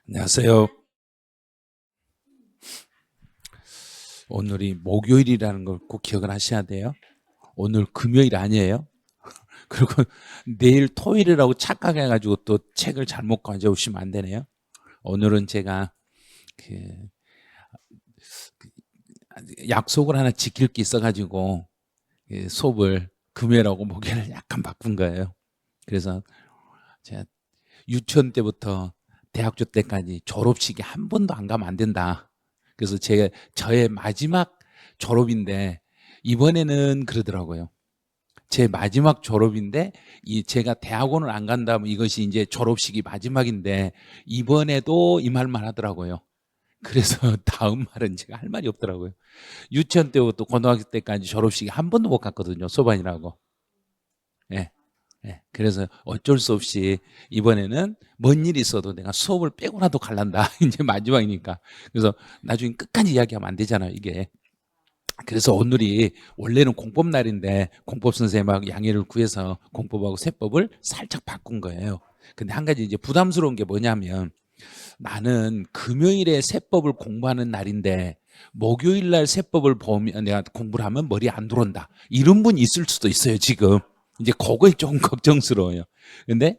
안녕하세요. 오늘이 목요일이라는 걸 꼭 기억을 하셔야 돼요. 오늘 금요일 아니에요. 그리고 내일 토요일이라고 착각해가지고 또 책을 잘못 가져오시면 안 되네요. 오늘은 제가 그 약속을 하나 지킬 게 있어가지고 수업을 금요일하고 목요일을 약간 바꾼 거예요. 그래서 제가 유치원 때부터 대학교 때까지 졸업식에 한 번도 안 가면 안 된다. 그래서 저의 마지막 졸업인데 이번에는 그러더라고요. 제 마지막 졸업인데 제가 대학원을 안 간다면 이것이 이제 졸업식이 마지막인데 이번에도 이 말만 하더라고요. 그래서 다음 말은 제가 할 말이 없더라고요. 유치원 때부터 고등학교 때까지 졸업식에 한 번도 못 갔거든요. 소반이라고. 예. 예. 그래서 어쩔 수 없이 이번에는 뭔 일이 있어도 내가 수업을 빼고라도 갈란다. 이제 마지막이니까. 그래서 나중에 끝까지 이야기하면 안 되잖아요, 이게. 그래서 오늘이 원래는 공법 날인데 공법 선생님하고 양해를 구해서 공법하고 세법을 살짝 바꾼 거예요. 근데 한 가지 이제 부담스러운 게 뭐냐면 나는 금요일에 세법을 공부하는 날인데 목요일 날 세법을 보면 내가 공부를 하면 머리 안 들어온다. 이런 분이 있을 수도 있어요, 지금. 이제 그거에 조금 걱정스러워요. 근데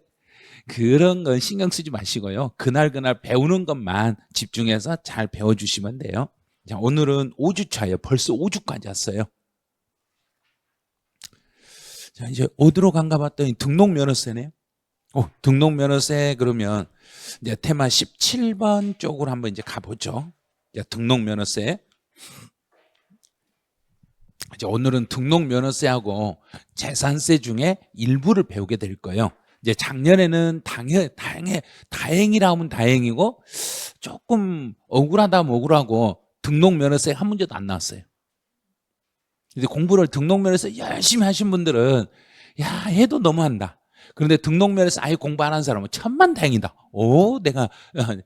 그런 건 신경 쓰지 마시고요. 그날 배우는 것만 집중해서 잘 배워주시면 돼요. 자, 오늘은 5주차예요. 벌써 5주까지 왔어요. 자, 이제 어디로 간가 봤더니 등록면허세네요. 등록면허세 그러면 이제 테마 17번 쪽으로 한번 이제 가보죠. 이제 등록면허세. 이제 오늘은 등록면허세하고 재산세 중에 일부를 배우게 될 거예요. 이제 작년에는 다행이라 하면 다행이고 조금 억울하다면 억울하고 등록면허세 한 문제도 안 나왔어요. 이제 공부를 등록면허세 열심히 하신 분들은 야 해도 너무한다. 그런데 등록면허세 아예 공부 안 한 사람은 천만다행이다. 오 내가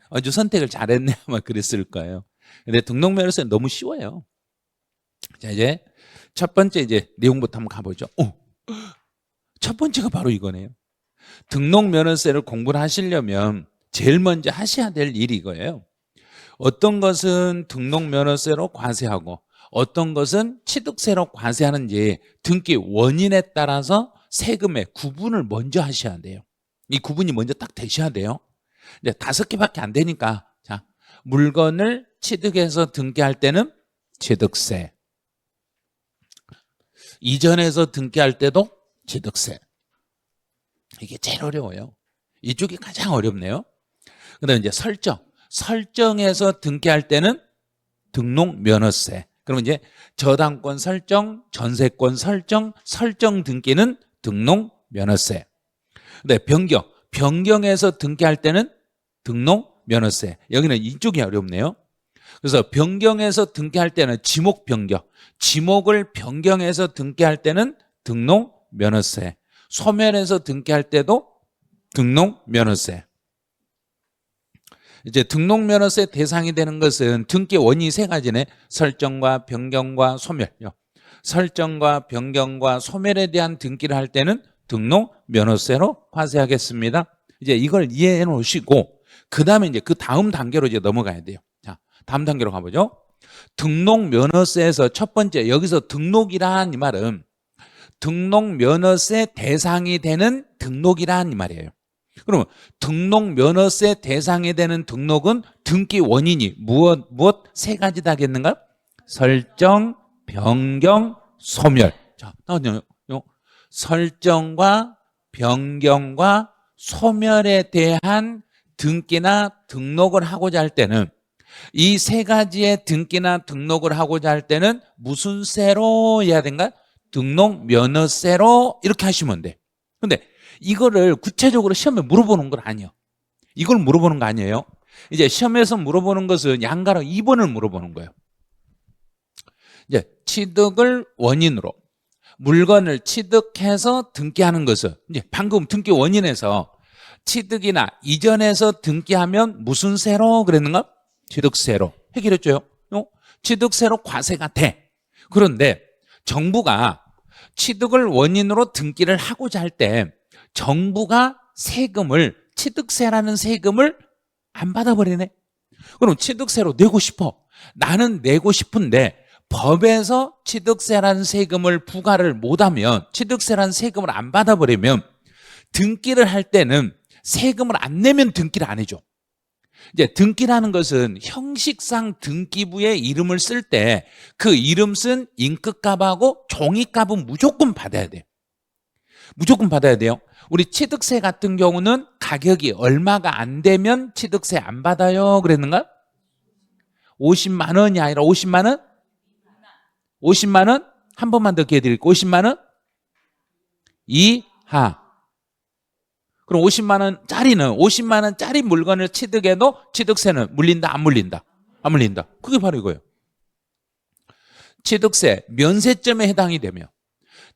아주 선택을 잘했네 아마 그랬을 거예요. 근데 등록면허세는 너무 쉬워요. 자 이제 첫 번째 이제 내용부터 한번 가보죠. 첫 번째가 바로 이거네요. 등록면허세를 공부를 하시려면 제일 먼저 하셔야 될 일이 이거예요. 어떤 것은 등록면허세로 과세하고 어떤 것은 취득세로 과세하는지 등기 원인에 따라서 세금의 구분을 먼저 하셔야 돼요. 이 구분이 먼저 딱 되셔야 돼요. 이제 5개밖에 안 되니까 자 물건을 취득해서 등기할 때는 취득세, 이전해서 등기할 때도 취득세. 이게 제일 어려워요. 이쪽이 가장 어렵네요. 그다음에 이제 설정해서 등기할 때는 등록면허세. 그러면 이제 저당권 설정, 전세권 설정, 설정 등기는 등록면허세. 근데 변경해서 등기할 때는 등록면허세. 여기는 이쪽이 어렵네요. 그래서 변경해서 등기할 때는 지목 변경, 지목을 변경해서 등기할 때는 등록면허세. 소멸해서 등기할 때도 등록면허세. 이제 등록면허세 대상이 되는 것은 등기 원인이 3가지네. 설정과 변경과 소멸요. 설정과 변경과 소멸에 대한 등기를 할 때는 등록면허세로 과세하겠습니다. 이제 이걸 이해해 놓으시고 그 다음에 이제 그 다음 단계로 이제 넘어가야 돼요. 자, 다음 단계로 가보죠. 등록면허세에서 첫 번째 여기서 등록이란 이 말은 등록면허세 대상이 되는 등록이란 이 말이에요. 그러면 등록면허세 대상이 되는 등록은 등기 원인이 무엇 3가지다 하겠는가요? 설정, 변경, 소멸. 자, 나오네요. 설정과 변경과 소멸에 대한 등기나 등록을 하고자 할 때는 이 3가지의 등기나 등록을 하고자 할 때는 무슨 세로 해야 된가? 등록면허세로 이렇게 하시면 돼. 근데 이거를 구체적으로 시험에 물어보는 건 아니에요. 이걸 물어보는 거 아니에요. 이제 시험에서 물어보는 것은 양가로 2번을 물어보는 거예요. 이제 취득을 원인으로 물건을 취득해서 등기하는 것은 이제 방금 등기 원인에서 취득이나 이전해서 등기하면 무슨 세로 그랬는가? 취득세로 해결했죠. 취득세로 과세가 돼. 그런데 정부가 취득을 원인으로 등기를 하고자 할 때 정부가 세금을 취득세라는 세금을 안 받아버리네. 그럼 취득세로 내고 싶어. 나는 내고 싶은데 법에서 취득세라는 세금을 부과를 못하면, 취득세라는 세금을 안 받아버리면 등기를 할 때는 세금을 안 내면 등기를 안 해줘. 이제 등기라는 것은 형식상 등기부에 이름을 쓸 때 그 이름 쓴 인크값하고 종이값은 무조건 받아야 돼요. 무조건 받아야 돼요. 우리 취득세 같은 경우는 가격이 얼마가 안 되면 취득세 안 받아요 그랬는가? 50만 원이 아니라 50만 원? 50만 원? 한 번만 더 기회 드릴게요. 50만 원? 이하. 그럼 50만 원짜리는 50만 원짜리 물건을 취득해도 취득세는 물린다 안 물린다? 안 물린다. 그게 바로 이거예요. 취득세 면세점에 해당이 되며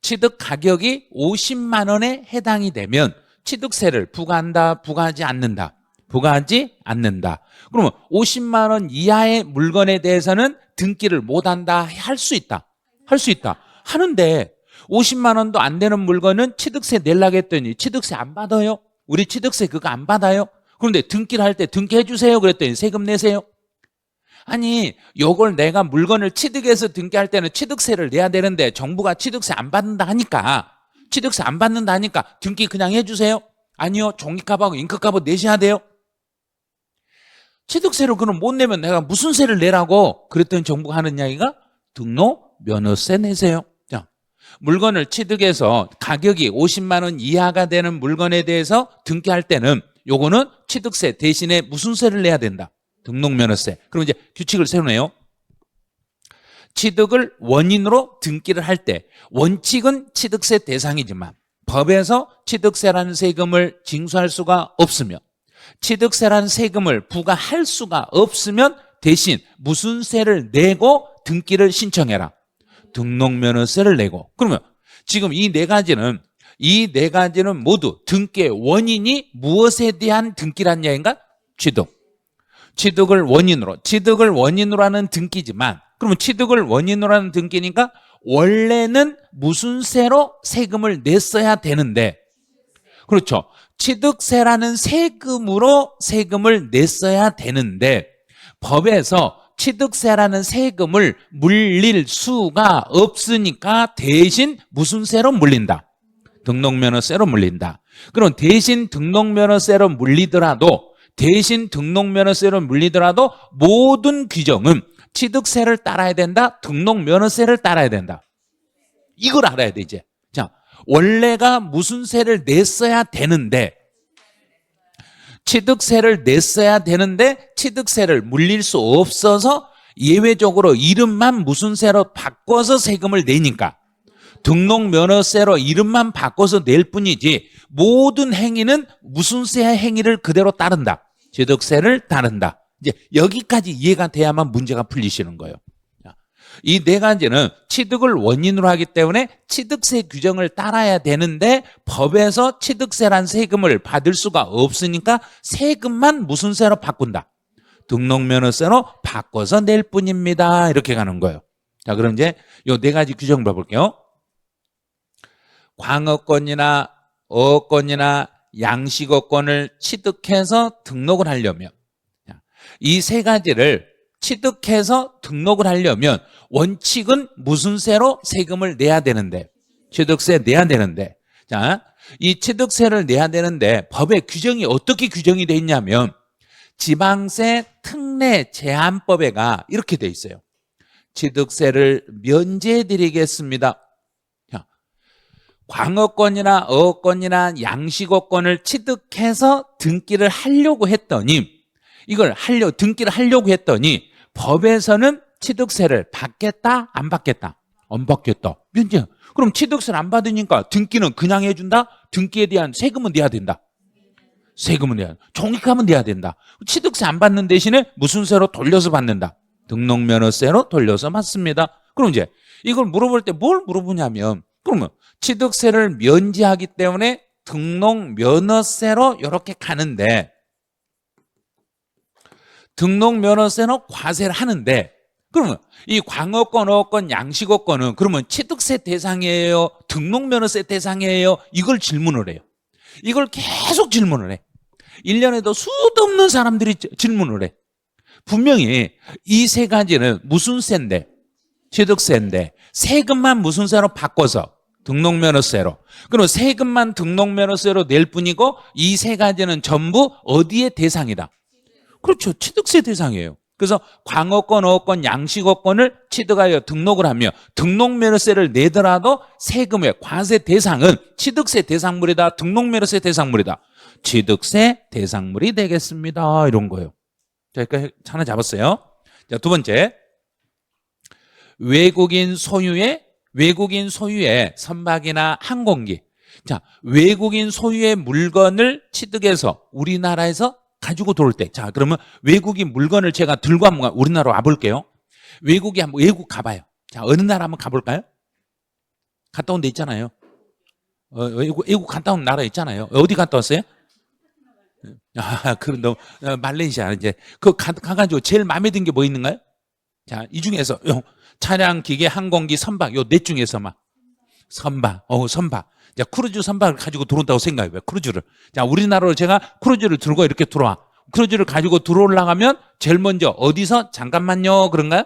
취득 가격이 50만 원에 해당이 되면 취득세를 부과한다, 부과하지 않는다? 부과하지 않는다. 그러면 50만 원 이하의 물건에 대해서는 등기를 못한다, 할 수 있다. 할 수 있다. 하는데 50만 원도 안 되는 물건은 취득세 내려고 했더니 취득세 안 받아요. 우리 취득세 그거 안 받아요. 그런데 등기를 할 때 등기해 주세요 그랬더니 세금 내세요. 아니 요걸 내가 물건을 취득해서 등기할 때는 취득세를 내야 되는데 정부가 취득세 안 받는다 하니까, 취득세 안 받는다 하니까 등기 그냥 해주세요. 아니요, 종이값하고 잉크값을 내셔야 돼요. 취득세를 그럼 못 내면 내가 무슨 세를 내라고? 그랬더니 정부가 하는 이야기가 등록 면허세 내세요. 자, 물건을 취득해서 가격이 50만 원 이하가 되는 물건에 대해서 등기할 때는 요거는 취득세 대신에 무슨 세를 내야 된다? 등록면허세. 그럼 이제 규칙을 세우네요. 취득을 원인으로 등기를 할 때 원칙은 취득세 대상이지만 법에서 취득세라는 세금을 징수할 수가 없으며 취득세라는 세금을 부과할 수가 없으면 대신 무슨 세를 내고 등기를 신청해라? 등록면허세를 내고. 그러면 지금 이 네 가지는 모두 등기의 원인이 무엇에 대한 등기란 얘기인가? 취득을 원인으로 하는 등기지만, 그러면 취득을 원인으로 하는 등기니까 원래는 무슨 세로 세금을 냈어야 되는데, 그렇죠, 취득세라는 세금으로 세금을 냈어야 되는데 법에서 취득세라는 세금을 물릴 수가 없으니까 대신 무슨 세로 물린다? 등록면허세로 물린다. 그럼 대신 등록면허세로 물리더라도 모든 규정은 취득세를 따라야 된다, 등록면허세를 따라야 된다. 이걸 알아야 돼 이제. 자, 원래가 무슨 세를 냈어야 되는데 취득세를 물릴 수 없어서 예외적으로 이름만 무슨 세로 바꿔서 세금을 내니까 등록면허세로 이름만 바꿔서 낼 뿐이지 모든 행위는 무슨 세 행위를 그대로 따른다? 취득세를 따른다. 이제 여기까지 이해가 돼야만 문제가 풀리시는 거예요. 이 네 가지는 취득을 원인으로 하기 때문에 취득세 규정을 따라야 되는데 법에서 취득세란 세금을 받을 수가 없으니까 세금만 무슨 세로 바꾼다? 등록면허세로 바꿔서 낼 뿐입니다. 이렇게 가는 거예요. 자, 그럼 이제 이 네 가지 규정을 봐볼게요. 광어권이나 어권이나 양식어권을 취득해서 등록을 하려면, 이 세 가지를 취득해서 등록을 하려면 원칙은 무슨 세로 세금을 내야 되는데? 취득세 내야 되는데, 자, 이 취득세를 내야 되는데 법의 규정이 어떻게 규정이 돼 있냐면 지방세 특례 제한법에가 이렇게 돼 있어요. 취득세를 면제해 드리겠습니다. 광어권이나 어권이나 양식어권을 취득해서 등기를 하려고 했더니 등기를 하려고 했더니 법에서는 취득세를 받겠다 안 받겠다? 안 받겠다. 면제. 그럼 취득세를 안 받으니까 등기는 그냥 해준다? 등기에 대한 세금은 내야 된다. 세금은 내야 된다. 종이값은 내야 된다. 취득세 안 받는 대신에 무슨 세로 돌려서 받는다? 등록면허세로 돌려서 받습니다. 그럼 이제 이걸 물어볼 때 뭘 물어보냐면, 그러면 취득세를 면제하기 때문에 등록면허세로 이렇게 가는데 등록면허세로 과세를 하는데, 그러면 이 광어권, 어권, 양식어권은 그러면 취득세 대상이에요? 등록면허세 대상이에요? 이걸 질문을 해요. 이걸 계속 질문을 해. 1년에도 수도 없는 사람들이 질문을 해. 분명히 이 세 가지는 무슨 세인데, 취득세인데 세금만 무슨 세로 바꿔서 등록면허세로, 그럼 세금만 등록면허세로 낼 뿐이고 이 세 가지는 전부 어디의 대상이다? 그렇죠, 취득세 대상이에요. 그래서 광어권, 어권, 양식어권을 취득하여 등록을 하며 등록면허세를 내더라도 세금의 과세 대상은 취득세 대상물이다, 등록면허세 대상물이다, 취득세 대상물이 되겠습니다. 이런 거예요. 자, 그러니까 하나 잡았어요. 자, 두 번째, 외국인 소유의 선박이나 항공기. 자, 외국인 소유의 물건을 취득해서 우리나라에서 가지고 들어올 때, 자, 그러면 외국인 물건을 제가 들고 한번 우리나라로 와볼게요. 외국 가봐요. 자, 어느 나라 한번 가볼까요? 갔다 온 데 있잖아요. 외국 갔다 온 나라 있잖아요. 어디 갔다 왔어요? 그럼 너 말레이시아 이제 가가지고 제일 마음에 든 게 뭐 있는가요? 자, 이 중에서 차량, 기계, 항공기, 선박, 요 넷 중에서만 선박. 자, 크루즈 선박을 가지고 들어온다고 생각해봐요. 크루즈를. 자, 우리나라로 제가 크루즈를 들고 이렇게 들어와. 크루즈를 가지고 들어오려면 제일 먼저 어디서 잠깐만요 그런가요?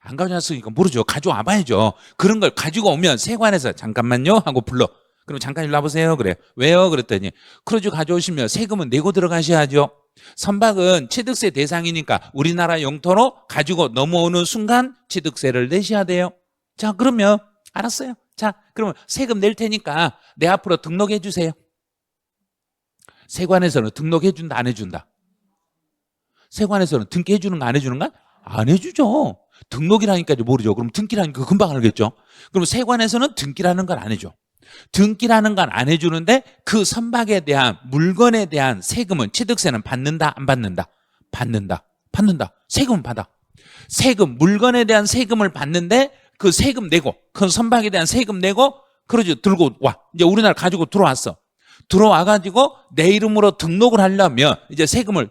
안 가져왔으니까 모르죠. 가져와 봐야죠. 그런 걸 가지고 오면 세관에서 잠깐만요 하고 불러. 그럼 잠깐 일로 와보세요. 그래. 왜요? 그랬더니 크루즈 가져오시면 세금은 내고 들어가셔야죠. 선박은 취득세 대상이니까 우리나라 영토로 가지고 넘어오는 순간 취득세를 내셔야 돼요. 자, 그러면 알았어요. 자, 그러면 세금 낼 테니까 내 앞으로 등록해 주세요. 세관에서는 등록해 준다, 안 해준다? 세관에서는 등기해 주는 거, 안 해주는 거? 안 해주죠. 등록이라니까 모르죠. 그럼 등기라니까 금방 알겠죠. 그럼 세관에서는 등기라는 걸 안 해줘. 등기라는 건 안 해주는데 그 선박에 대한 물건에 대한 세금은, 취득세는 받는다, 안 받는다? 받는다. 세금은 받아. 세금, 물건에 대한 세금을 받는데 그 세금 내고, 그 선박에 대한 세금 내고 크루즈 들고 와. 이제 우리나라 가지고 들어왔어. 들어와가지고 내 이름으로 등록을 하려면 이제 세금을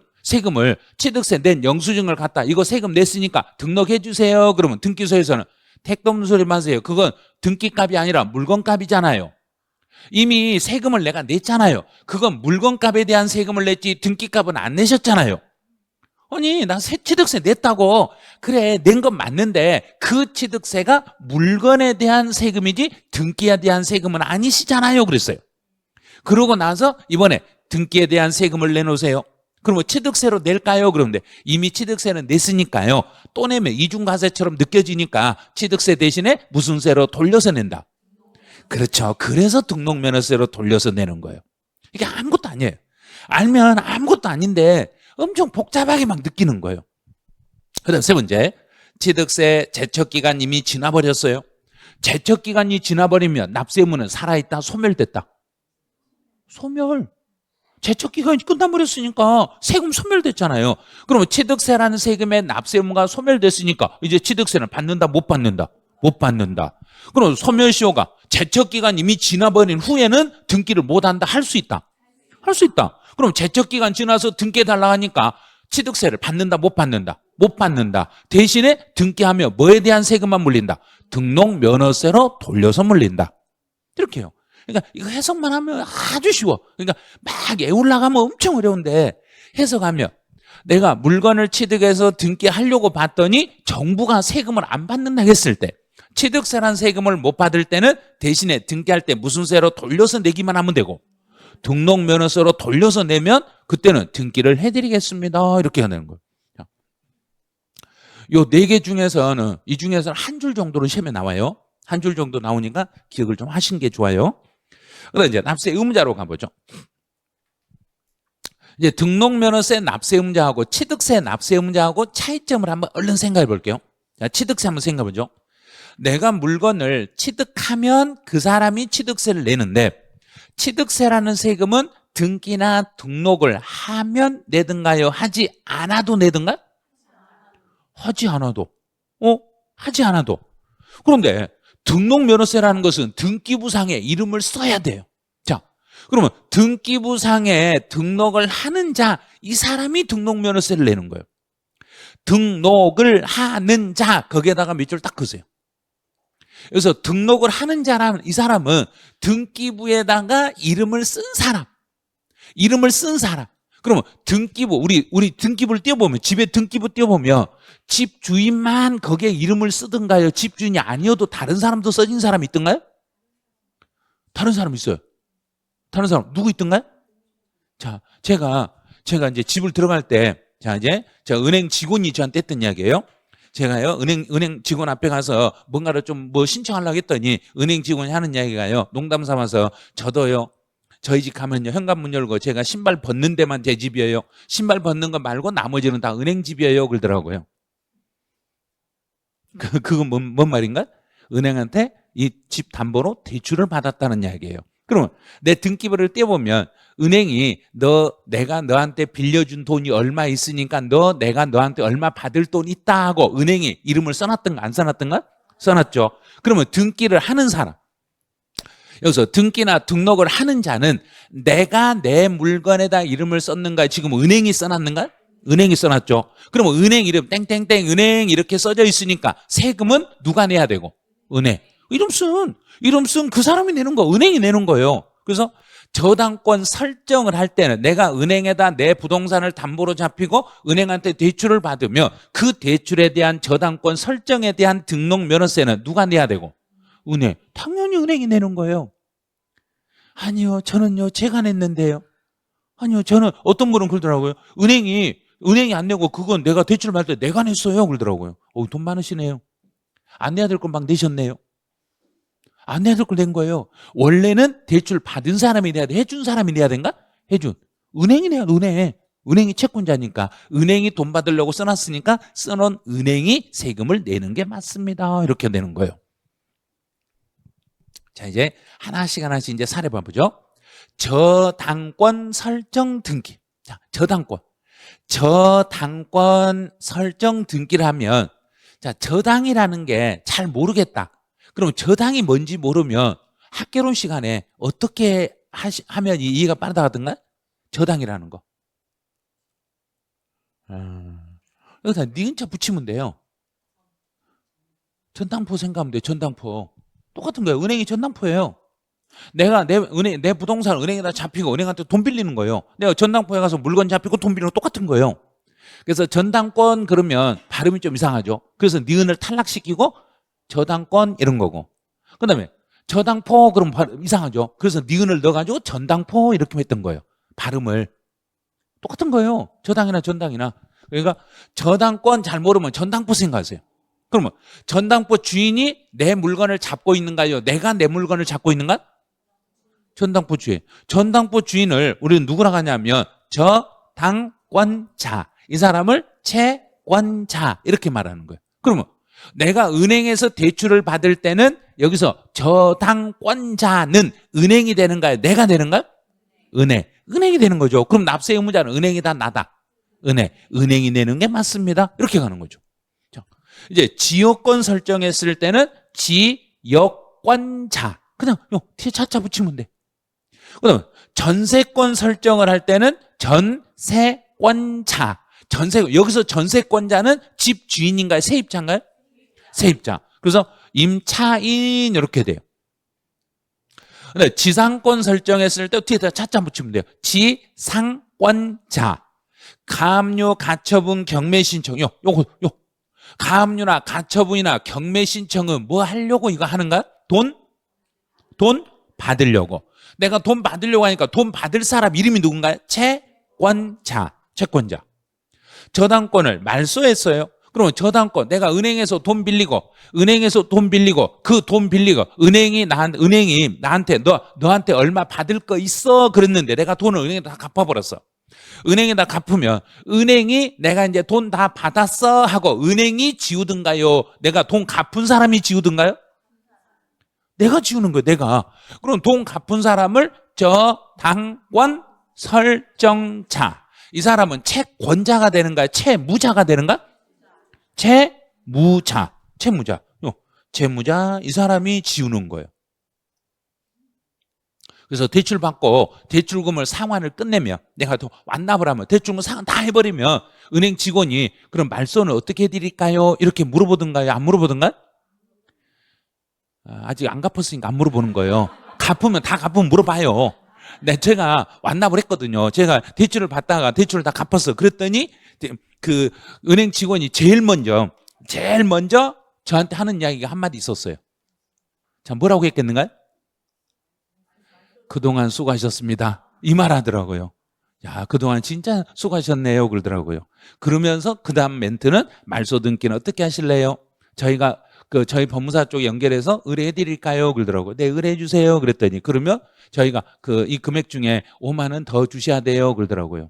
취득세 낸 영수증을 갖다 이거 세금 냈으니까 등록해 주세요. 그러면 등기소에서는 택도 없는 소리 마세요. 그건 등기값이 아니라 물건값이잖아요. 이미 세금을 내가 냈잖아요. 그건 물건값에 대한 세금을 냈지 등기값은 안 내셨잖아요. 아니, 나 취득세 냈다고. 그래, 낸 건 맞는데 그 취득세가 물건에 대한 세금이지 등기에 대한 세금은 아니시잖아요. 그랬어요. 그러고 나서 이번에 등기에 대한 세금을 내놓으세요. 그러면 취득세로 낼까요? 그런데 이미 취득세는 냈으니까요. 또 내면 이중과세처럼 느껴지니까 취득세 대신에 무슨 세로 돌려서 낸다? 그렇죠. 그래서 등록면허세로 돌려서 내는 거예요. 이게 아무것도 아니에요. 알면 아무것도 아닌데 엄청 복잡하게 막 느끼는 거예요. 그다음 세 번째, 취득세 제척기간 이미 지나버렸어요. 제척기간이 지나버리면 납세 의무는 살아있다, 소멸됐다? 소멸. 제척기간이 끝나버렸으니까 세금 소멸됐잖아요. 그러면 취득세라는 세금의 납세 의무가 소멸됐으니까 이제 취득세는 받는다, 못 받는다? 못 받는다. 그럼 소멸시효가 제척기간 이미 지나버린 후에는 등기를 못한다, 할 수 있다? 할 수 있다. 그럼 제척기간 지나서 등기해달라 하니까 취득세를 받는다, 못 받는다? 못 받는다. 대신에 등기하며 뭐에 대한 세금만 물린다? 등록면허세로 돌려서 물린다. 이렇게 해요. 그러니까 이거 해석만 하면 아주 쉬워. 그러니까 막 애올라가면 엄청 어려운데 해석하면 내가 물건을 취득해서 등기하려고 봤더니 정부가 세금을 안 받는다 했을 때, 취득세란 세금을 못 받을 때는 대신에 등기할 때 무슨 세로 돌려서 내기만 하면 되고 등록면허세로 돌려서 내면 그때는 등기를 해드리겠습니다. 이렇게 해야 되는 거예요. 요 네 개 중에서는 이 중에서는 한 줄 정도는 시험에 나와요. 한 줄 정도 나오니까 기억을 좀 하신 게 좋아요. 그다음 이제 납세 의무자로 가보죠. 이제 등록면허세 납세 의무자하고 취득세 납세 의무자하고 차이점을 한번 얼른 생각해 볼게요. 자, 취득세 한번 생각해 보죠. 내가 물건을 취득하면 그 사람이 취득세를 내는데 취득세라는 세금은 등기나 등록을 하면 내든가요? 하지 않아도 내든가요? 하지 않아도. 하지 않아도. 그런데 등록면허세라는 것은 등기부상에 이름을 써야 돼요. 자, 그러면 등기부상에 등록을 하는 자, 이 사람이 등록면허세를 내는 거예요. 등록을 하는 자, 거기에다가 몇 줄 딱 그으세요. 그래서 등록을 하는 자라면 이 사람은 등기부에다가 이름을 쓴 사람. 이름을 쓴 사람. 그러면 등기부, 우리 등기부를 띄워보면, 집에 등기부 띄워보면 집 주인만 거기에 이름을 쓰든가요? 집 주인이 아니어도 다른 사람도 써진 사람이 있던가요? 다른 사람 있어요. 다른 사람 누구 있던가요? 자, 제가 이제 집을 들어갈 때, 자, 이제 제가 은행 직원이 저한테 했던 이야기예요. 제가요, 은행 직원 앞에 가서 뭔가를 좀 뭐 신청하려고 했더니 은행 직원이 하는 이야기가요, 농담 삼아서 저도요, 저희 집 가면요, 현관문 열고 제가 신발 벗는 데만 제 집이에요. 신발 벗는 거 말고 나머지는 다 은행 집이에요. 그러더라고요. 그건 뭔 말인가? 은행한테 이 집 담보로 대출을 받았다는 이야기예요. 그러면 내 등기부를 떼보면 은행이 내가 너한테 빌려준 돈이 얼마 있으니까 내가 너한테 얼마 받을 돈 있다 하고 은행이 이름을 써놨던가 안 써놨던가? 써놨죠. 그러면 등기를 하는 사람, 여기서 등기나 등록을 하는 자는 내가 내 물건에다 이름을 썼는가? 지금 은행이 써놨는가? 은행이 써놨죠. 그러면 은행 이름 땡땡땡 은행 이렇게 써져 있으니까 세금은 누가 내야 되고? 은행. 이름 쓴 그 사람이 내는 거, 은행이 내는 거예요. 그래서 저당권 설정을 할 때는 내가 은행에다 내 부동산을 담보로 잡히고 은행한테 대출을 받으면 그 대출에 대한 저당권 설정에 대한 등록 면허세는 누가 내야 되고? 은행. 당연히 은행이 내는 거예요. 아니요, 저는요, 제가 냈는데요. 아니요, 저는 어떤 분은 그러더라고요. 은행이 안 내고 그건 내가 대출 받을 때 내가 냈어요. 그러더라고요. 돈 많으시네요. 안 내야 될 건 막 내셨네요. 안 내야 될 걸 낸 거예요. 원래는 대출 받은 사람이 내야 돼. 해준 사람이 내야 된가? 은행이 내야 돼, 은행이 채권자니까. 은행이 돈 받으려고 써놨으니까 써놓은 은행이 세금을 내는 게 맞습니다. 이렇게 되는 거예요. 자, 이제 하나씩 이제 사례 봐보죠. 저당권 설정 등기. 자, 저당권 설정 등기를 하면, 자, 저당이라는 게 잘 모르겠다. 그럼 저당이 뭔지 모르면 학개론 시간에 어떻게 하면 이해가 빠르다든가? 저당이라는 거. 여기다 니은자 붙이면 돼요. 전당포 생각하면 돼요. 전당포. 똑같은 거예요. 은행이 전당포예요. 내가 내 부동산 은행에다 잡히고 은행한테 돈 빌리는 거예요. 내가 전당포에 가서 물건 잡히고 돈 빌리는 거 똑같은 거예요. 그래서 전당권 그러면 발음이 좀 이상하죠. 그래서 니은을 탈락시키고 저당권 이런 거고, 그 다음에 저당포 그러면 발음 이상하죠. 그래서 니은을 넣어가지고 전당포 이렇게 했던 거예요. 발음을. 똑같은 거예요. 저당이나 전당이나. 그러니까 저당권 잘 모르면 전당포 생각하세요. 그러면 전당포 주인이 내 물건을 잡고 있는가요? 내가 내 물건을 잡고 있는가? 전당포 주인. 전당포 주인을 우리는 누구라고 하냐면 저당권자. 이 사람을 채권자 이렇게 말하는 거예요. 그러면 내가 은행에서 대출을 받을 때는 여기서 저당권자는 은행이 되는가요? 내가 되는가요? 은행이 되는 거죠. 그럼 납세 의무자는 은행이다, 나다? 은행이 내는 게 맞습니다. 이렇게 가는 거죠. 이제 지역권 설정했을 때는 지역권자. 그냥 뒤에 차차 붙이면 돼. 그다음 전세권 설정을 할 때는 전세권자. 여기서 전세권자는 집 주인인가요? 세입자인가요? 세입자. 그래서 임차인 이렇게 돼요. 근데 지상권 설정했을 때 뒤에다 차차 붙이면 돼요. 지상권자. 가압류, 가처분, 경매 신청. 요거. 가압류나 가처분이나 경매 신청은 뭐 하려고 이거 하는가? 돈 받으려고. 내가 돈 받으려고 하니까 돈 받을 사람 이름이 누군가요? 채권자. 저당권을 말소했어요. 그러면 저당권, 내가 은행에서 돈 빌리고 그 돈 빌리고 은행이 나한테 너한테 얼마 받을 거 있어 그랬는데 내가 돈을 은행에다 다 갚아버렸어. 은행에다 갚으면 은행이 내가 이제 돈 다 받았어 하고 은행이 지우든가요? 내가 돈 갚은 사람이 지우든가요? 내가 지우는 거예요. 내가. 그럼 돈 갚은 사람을 저당권 설정자. 이 사람은 채권자가 되는가요? 채무자가 되는가? 채무자. 채무자 이 사람이 지우는 거예요. 그래서 대출 받고 대출금을 상환을 끝내면 내가 또 완납을 하면 대출금 상환 다 해버리면 은행 직원이 그럼 말소는 어떻게 해드릴까요? 이렇게 물어보든가요? 안 물어보든가요? 아직 안 갚았으니까 안 물어보는 거예요. 다 갚으면 물어봐요. 제가 완납을 했거든요. 제가 대출을 받다가 대출을 다 갚았어. 그랬더니 그 은행 직원이 제일 먼저 저한테 하는 이야기가 한마디 있었어요. 자, 뭐라고 했겠는가요? 그동안 수고하셨습니다. 이 말 하더라고요. 야, 그동안 진짜 수고하셨네요. 그러더라고요. 그러면서 그 다음 멘트는 말소 등기는 어떻게 하실래요? 저희가 저희 법무사 쪽 연결해서 의뢰해 드릴까요? 그러더라고요. 네, 의뢰해 주세요. 그랬더니 그러면 저희가 이 금액 중에 5만 원 더 주셔야 돼요. 그러더라고요.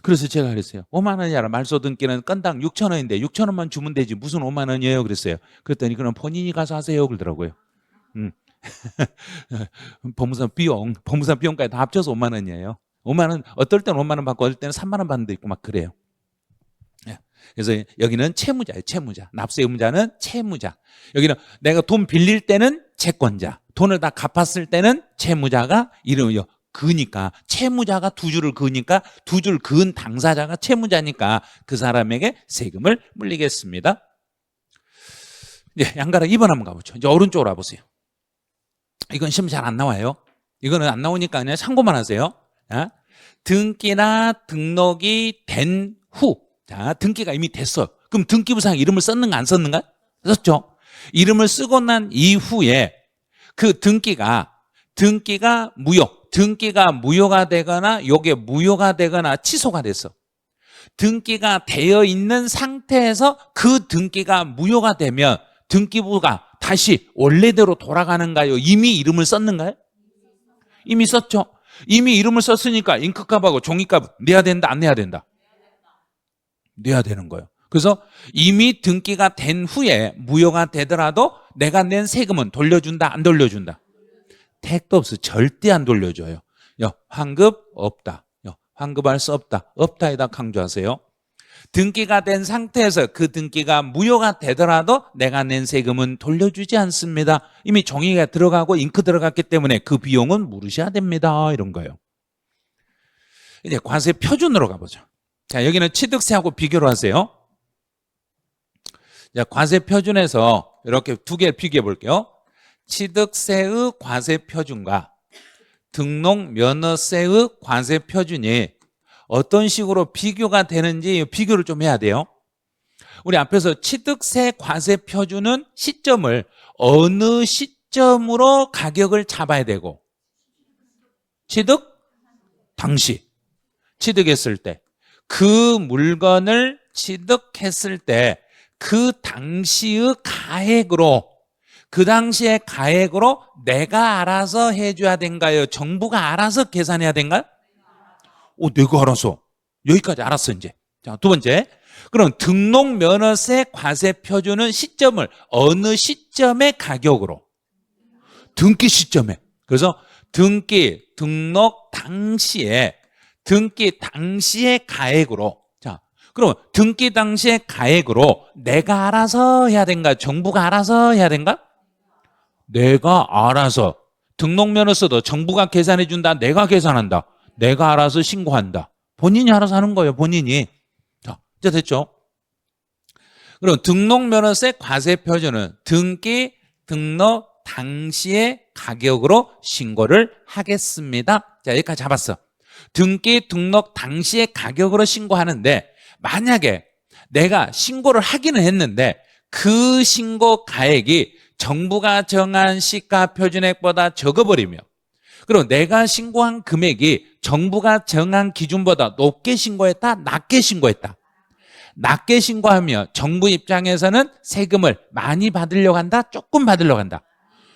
그래서 제가 그랬어요. 5만 원이 아니라 말소 등기는 건당 6천 원인데 6천 원만 주면 되지 무슨 5만 원이에요? 그랬어요. 그랬더니 그럼 본인이 가서 하세요. 그러더라고요. 법무사 비용까지 다 합쳐서 5만 원이에요. 5만 원, 어떨 때는 5만 원 받고 어떨 때는 3만 원 받는 데 있고 막 그래요. 그래서 여기는 채무자예요. 채무자. 납세 의무자는 채무자. 여기는 내가 돈 빌릴 때는 채권자, 돈을 다 갚았을 때는 채무자가 이름이요. 그니까 채무자가 두 줄을 그으니까 두 줄 그은 당사자가 채무자니까 그 사람에게 세금을 물리겠습니다. 이제 양가락 2번 한번 가보죠. 이제 오른쪽으로 와보세요. 이건 시험 잘 안 나와요. 이거는 안 나오니까 그냥 참고만 하세요. 자, 등기나 등록이 된 후, 자, 등기가 이미 됐어요. 그럼 등기부상에 이름을 썼는가 안 썼는가? 썼죠. 이름을 쓰고 난 이후에 그 등기가 무효가 되거나 요게 무효가 되거나 취소가 됐어. 등기가 되어 있는 상태에서 그 등기가 무효가 되면 등기부가 다시 원래대로 돌아가는가요? 이미 이름을 썼는가요? 이미 썼죠. 이미 이름을 썼으니까 잉크값하고 종이값 내야 된다 안 내야 된다? 내야 되는 거예요. 그래서 이미 등기가 된 후에 무효가 되더라도 내가 낸 세금은 돌려준다 안 돌려준다? 택도 없어. 절대 안 돌려줘요. 환급 없다. 환급할 수 없다. 없다에다 강조하세요. 등기가 된 상태에서 그 등기가 무효가 되더라도 내가 낸 세금은 돌려주지 않습니다. 이미 종이가 들어가고 잉크 들어갔기 때문에 그 비용은 물으셔야 됩니다. 이런 거예요. 이제 과세 표준으로 가보죠. 자, 여기는 취득세하고 비교를 하세요. 자, 과세 표준에서 이렇게 두 개 비교해 볼게요. 취득세의 과세 표준과 등록 면허세의 과세 표준이 어떤 식으로 비교가 되는지 비교를 좀 해야 돼요. 우리 앞에서 취득세 과세 표준은 시점을 어느 시점으로 가격을 잡아야 되고 취득 당시 취득했을 때 그 물건을 취득했을 때 그 당시의 가액으로 그 당시의 가액으로 내가 알아서 해줘야 된가요? 정부가 알아서 계산해야 된가요? 내가 알아서. 여기까지 알았어 이제. 자, 두 번째. 그럼 등록면허세 과세 표준은 시점을 어느 시점의 가격으로? 등기 시점에. 그래서 등록 당시의 가액으로. 자, 그럼 등기 당시의 가액으로 내가 알아서 해야 된가? 정부가 알아서 해야 된가? 내가 알아서. 등록면허세도 정부가 계산해 준다. 내가 계산한다. 내가 알아서 신고한다. 본인이 알아서 하는 거예요. 본인이. 자, 이제 됐죠? 그럼 등록면허세 과세 표준은 등록 당시의 가격으로 신고를 하겠습니다. 자, 여기까지 잡았어. 등록 당시의 가격으로 신고하는데 만약에 내가 신고를 하기는 했는데 그 신고 가액이 정부가 정한 시가 표준액보다 적어버리며 그럼 내가 신고한 금액이 정부가 정한 기준보다 높게 신고했다? 낮게 신고했다? 낮게 신고하면 정부 입장에서는 세금을 많이 받으려고 한다? 조금 받으려고 한다?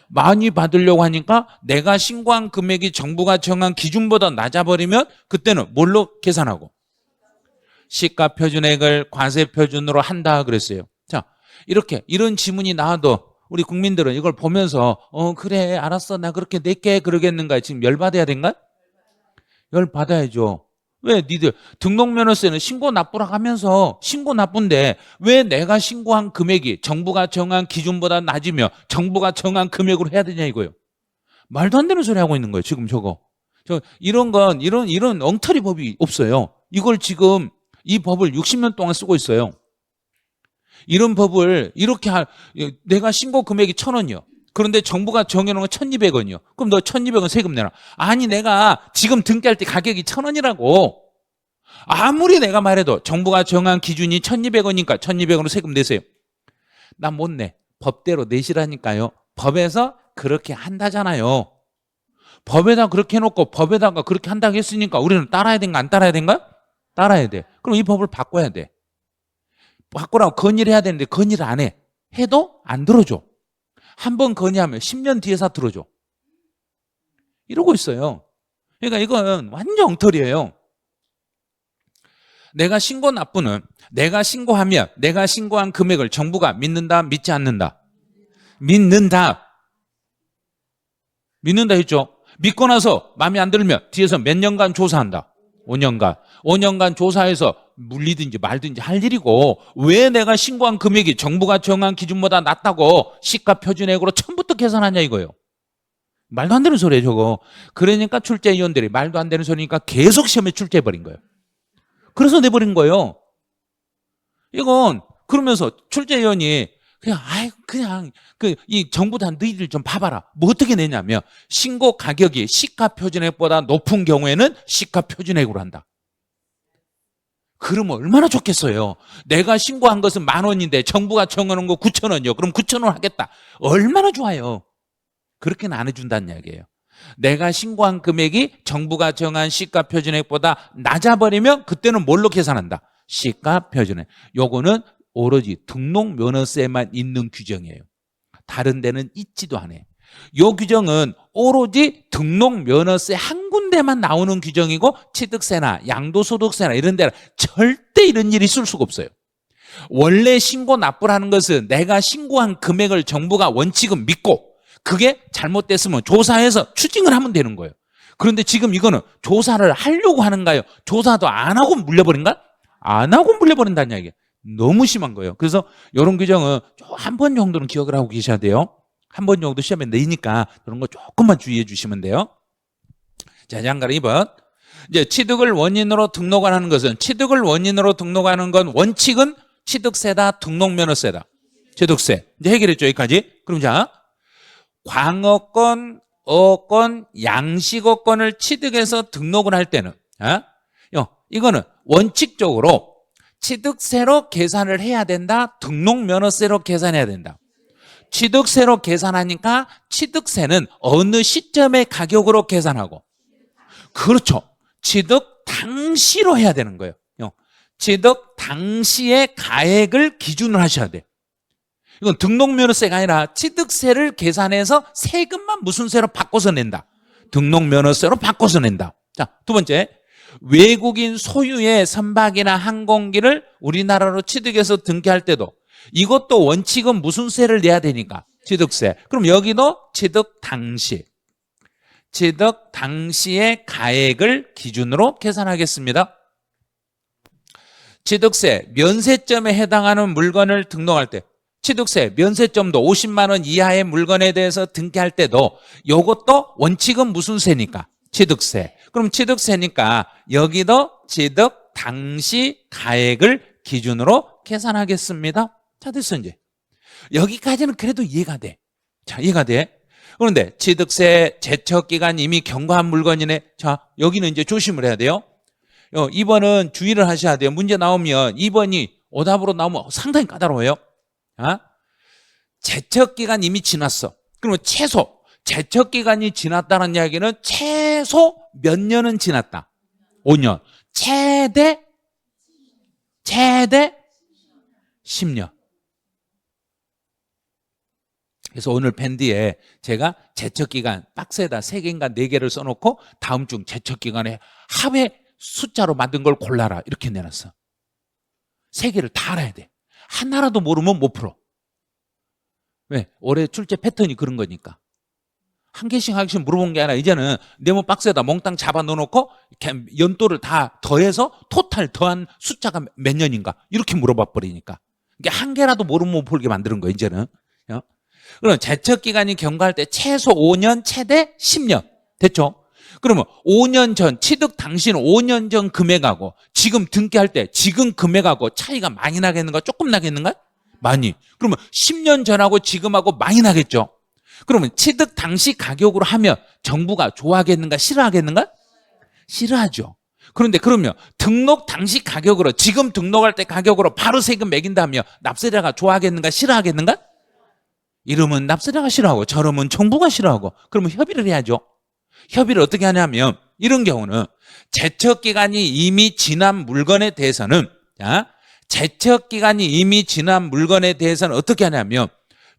많이 받으려고 하니까 내가 신고한 금액이 정부가 정한 기준보다 낮아버리면 그때는 뭘로 계산하고? 시가 표준액을 과세 표준으로 한다 그랬어요. 자, 이런 지문이 나와도 우리 국민들은 이걸 보면서 그래 알았어 나 그렇게 낼게 그러겠는가? 지금 열받아야 된가? 열받아야죠. 왜 니들 등록면허세는 신고 납부라 하면서 신고 납부인데 왜 내가 신고한 금액이 정부가 정한 기준보다 낮으며 정부가 정한 금액으로 해야 되냐 이거예요. 말도 안 되는 소리 하고 있는 거예요. 지금 이런 엉터리 법이 없어요. 이걸 지금 이 법을 60년 동안 쓰고 있어요. 이런 법을 이렇게 내가 신고 금액이 1,000원이요. 그런데 정부가 정해놓은 건 1,200원이요. 그럼 너 1,200원 세금 내라. 아니 내가 지금 등기할 때 가격이 1,000원이라고. 아무리 내가 말해도 정부가 정한 기준이 1,200원이니까 1,200원으로 세금 내세요. 나 못 내. 법대로 내시라니까요. 법에서 그렇게 한다잖아요. 법에다 그렇게 해놓고 법에다가 그렇게 한다고 했으니까 우리는 따라야 된가 안 따라야 된가? 따라야 돼. 그럼 이 법을 바꿔야 돼. 바꾸라고 건의를 해야 되는데 건의를 안 해. 해도 안 들어줘. 한 번 건의하면 10년 뒤에서 들어줘. 이러고 있어요. 그러니까 이건 완전 엉터리예요. 내가 신고 납부는 내가 신고하면 내가 신고한 금액을 정부가 믿는다, 믿지 않는다? 믿는다. 믿는다 했죠. 믿고 나서 마음에 안 들면 뒤에서 몇 년간 조사한다. 5년간. 5년간 조사해서 물리든지 말든지 할 일이고, 왜 내가 신고한 금액이 정부가 정한 기준보다 낮다고 시가 표준액으로 처음부터 계산하냐 이거예요. 말도 안 되는 소리예요 저거. 그러니까 출제위원들이 말도 안 되는 소리니까 계속 시험에 출제해버린 거예요. 그래서 내버린 거예요. 이건 그러면서 출제위원이 그냥 이 정부도 너희들 좀 봐봐라. 뭐 어떻게 내냐면 신고 가격이 시가 표준액보다 높은 경우에는 시가 표준액으로 한다. 그러면 얼마나 좋겠어요. 내가 신고한 것은 10,000원인데 정부가 정해놓은 거 9,000원이요. 그럼 9,000원 하겠다. 얼마나 좋아요. 그렇게는 안 해준다는 이야기예요. 내가 신고한 금액이 정부가 정한 시가 표준액보다 낮아버리면 그때는 뭘로 계산한다? 시가 표준액. 요거는 오로지 등록면허세만 있는 규정이에요. 다른 데는 있지도 않아요. 요 규정은 오로지 등록면허세 한 군데만 나오는 규정이고 취득세나 양도소득세나 이런 데는 절대 이런 일이 있을 수가 없어요. 원래 신고 납부라는 것은 내가 신고한 금액을 정부가 원칙은 믿고 그게 잘못됐으면 조사해서 추징을 하면 되는 거예요. 그런데 지금 이거는 조사를 하려고 하는가요? 조사도 안 하고 물려버린가? 안 하고 물려버린다는 이야기예요. 너무 심한 거예요. 그래서 이런 규정은 한 번 정도는 기억을 하고 계셔야 돼요. 한 번 정도 시험에 내니까 그런 거 조금만 주의해 주시면 돼요. 자, 장가로 2번. 이제 취득을 원인으로 등록하는 것은, 취득을 원인으로 등록하는 건 원칙은 취득세다, 등록면허세다. 취득세. 이제 해결했죠, 여기까지. 그럼 자, 광어권, 어권, 양식어권을 취득해서 등록을 할 때는, 이거는 원칙적으로 취득세로 계산을 해야 된다, 등록면허세로 계산해야 된다. 취득세로 계산하니까 취득세는 어느 시점의 가격으로 계산하고, 그렇죠. 취득 당시로 해야 되는 거예요. 취득 당시의 가액을 기준으로 하셔야 돼. 이건 등록면허세가 아니라 취득세를 계산해서 세금만 무슨 세로 바꿔서 낸다. 등록면허세로 바꿔서 낸다. 자, 두 번째. 외국인 소유의 선박이나 항공기를 우리나라로 취득해서 등기할 때도 이것도 원칙은 무슨 세를 내야 되니까? 취득세. 그럼 여기도 취득 당시의 가액을 기준으로 계산하겠습니다. 취득세 면세점에 해당하는 물건을 등록할 때 취득세 면세점도 50만 원 이하의 물건에 대해서 등기할 때도 이것도 원칙은 무슨 세니까? 취득세. 그럼 취득세니까 여기도 취득 당시 가액을 기준으로 계산하겠습니다. 자, 됐어 이제. 여기까지는 그래도 이해가 돼. 자, 이해가 돼. 그런데 취득세 제척기간 이미 경과한 물건이네. 자, 여기는 이제 조심을 해야 돼요. 2번은 주의를 하셔야 돼요. 문제 나오면 2번이 오답으로 나오면 상당히 까다로워요. 제척기간 이미 지났어. 그러면 최소 제척기간이 지났다는 이야기는 최소 몇 년은 지났다? 5년. 최대 10년. 그래서 오늘 밴드에 제가 제척기간 박스에다 3개인가 4개를 써놓고 다음 중 제척기간에 합의 숫자로 만든 걸 골라라 이렇게 내놨어. 3개를 다 알아야 돼. 하나라도 모르면 못 풀어. 왜? 올해 출제 패턴이 그런 거니까. 한 개씩 물어본 게 아니라 이제는 네모 박스에다 몽땅 잡아 넣어놓고 연도를 다 더해서 토탈 더한 숫자가 몇 년인가 이렇게 물어봐 버리니까 이게 한 개라도 모르면 못 풀게 만드는 거예요 이제는. 그럼 제척기간이 경과할 때 최소 5년 최대 10년 됐죠? 그러면 5년 전 취득 당시는 5년 전 금액하고 지금 등기할 때 지금 금액하고 차이가 많이 나겠는가 조금 나겠는가? 많이. 그러면 10년 전하고 지금하고 많이 나겠죠? 그러면 취득 당시 가격으로 하면 정부가 좋아하겠는가 싫어하겠는가? 싫어하죠. 그런데 그러면 등록 당시 가격으로 지금 등록할 때 가격으로 바로 세금 매긴다면 납세자가 좋아하겠는가 싫어하겠는가? 이러면 납세자가 싫어하고 저러면 정부가 싫어하고 그러면 협의를 해야죠. 협의를 어떻게 하냐면 이런 경우는 제척기간이 이미 지난 물건에 대해서는 제척기간이 이미 지난 물건에 대해서는 어떻게 하냐면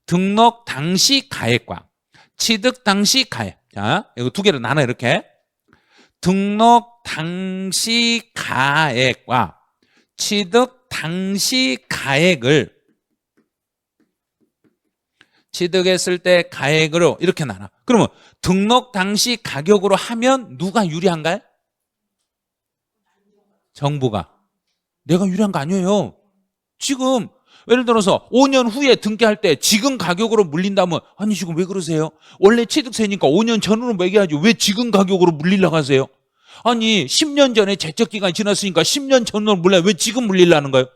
등록 당시 가액과 취득 당시 가액 이거 두 개를 나눠 이렇게 등록 당시 가액과 취득 당시 가액을 취득했을 때 가액으로 이렇게 나눠. 그러면 등록 당시 가격으로 하면 누가 유리한가요? 정부가. 내가 유리한 거 아니에요. 지금 예를 들어서 5년 후에 등기할 때 지금 가격으로 물린다면 아니 지금 왜 그러세요? 원래 취득세니까 5년 전으로 매겨야지 왜 지금 가격으로 물리려고 하세요? 아니 10년 전에 제척기간이 지났으니까 10년 전으로 물려야 왜 지금 물리려는 거예요?